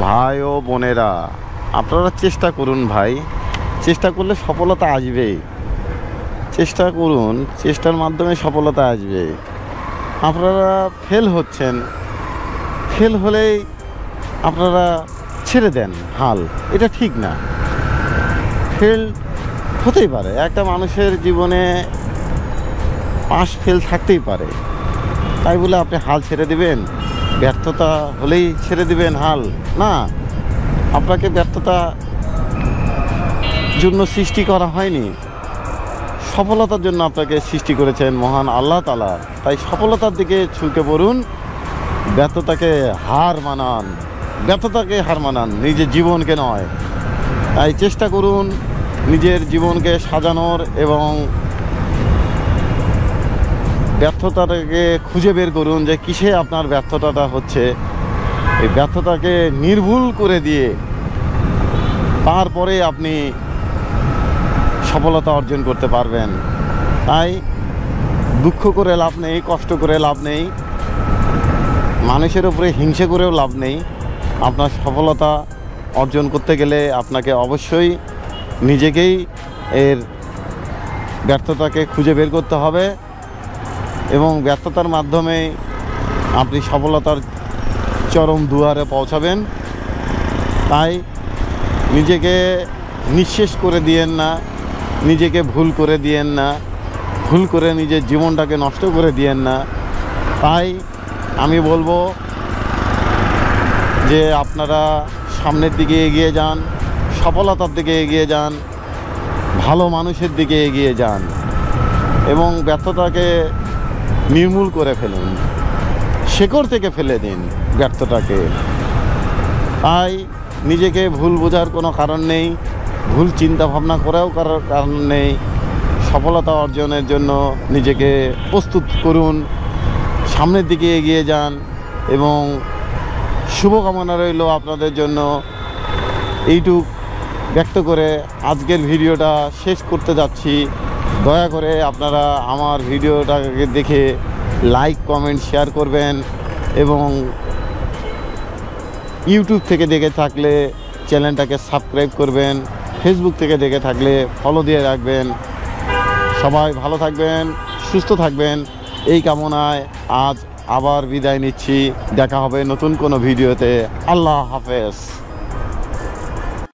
ভাই ও বোনেরা, আপনারা চেষ্টা করুন ভাই, চেষ্টা করলে সফলতা আসবেই। চেষ্টা করুন, চেষ্টার মাধ্যমে সফলতা আসবে। আপনারা ফেল হচ্ছেন, ফেল হলেই আপনারা ছেড়ে দেন হাল, এটা ঠিক না। ফেল হতেই পারে, একটা মানুষের জীবনে পাস ফেল থাকতেই পারে। তাই বলে আপনি হাল ছেড়ে দিবেন? ব্যর্থতা হলেই ছেড়ে দিবেন হাল? না, আপনাকে ব্যর্থতা জন্য সৃষ্টি করা হয়নি, সফলতার জন্য আপনাকে সৃষ্টি করেছেন মহান আল্লাহ তাআলা। তাই সফলতার দিকে ঝুঁকে পড়ুন, ব্যর্থতাকে হার মানান, ব্যর্থতাকে হার মানান, নিজের জীবনকে নয়। তাই চেষ্টা করুন নিজের জীবনকে সাজানোর এবং ব্যর্থতাটাকে খুঁজে বের করুন যে কিসে আপনার ব্যর্থতাটা হচ্ছে। এই ব্যর্থতাকে নির্ভুল করে দিয়ে তারপরে আপনি সফলতা অর্জন করতে পারবেন। তাই দুঃখ করে লাভ নেই, কষ্ট করে লাভ নেই, মানুষের উপরে হিংসে করেও লাভ নেই। আপনার সফলতা অর্জন করতে গেলে আপনাকে অবশ্যই নিজেকেই এর ব্যর্থতাকে খুঁজে বের করতে হবে এবং ব্যর্থতার মাধ্যমে আপনি সফলতার চরম দুয়ারে পৌঁছাবেন। তাই নিজেকে নিঃশেষ করে দিয়েন না, নিজেকে ভুল করে দিয়েন না, ভুল করে নিজের জীবনটাকে নষ্ট করে দিয়েন না। তাই আমি বলবো যে আপনারা সামনের দিকে এগিয়ে যান, সফলতার দিকে এগিয়ে যান, ভালো মানুষের দিকে এগিয়ে যান এবং ব্যর্থতাকে নির্মূল করে ফেলুন, শেকড় থেকে ফেলে দিন ব্যর্থতাকে। তাই নিজেকে ভুল বোঝার কোনো কারণ নেই, ভুল চিন্তা ভাবনা করেও কারণ নেই। সফলতা অর্জনের জন্য নিজেকে প্রস্তুত করুন, সামনের দিকে এগিয়ে যান এবং শুভকামনা রইল আপনাদের জন্য। এইটুক ব্যক্ত করে আজকের ভিডিওটা শেষ করতে যাচ্ছি। দয়া করে আপনারা আমার ভিডিওটাকে দেখে লাইক, কমেন্ট, শেয়ার করবেন এবং ইউটিউব থেকে দেখে থাকলে চ্যানেলটাকে সাবস্ক্রাইব করবেন, ফেসবুক থেকে দেখে থাকলে ফলো দিয়ে রাখবেন। সবাই ভালো থাকবেন, সুস্থ থাকবেন, এই কামনায় আজ আবার বিদায় নিচ্ছি। দেখা হবে নতুন কোনো ভিডিওতে। আল্লাহ হাফেজ।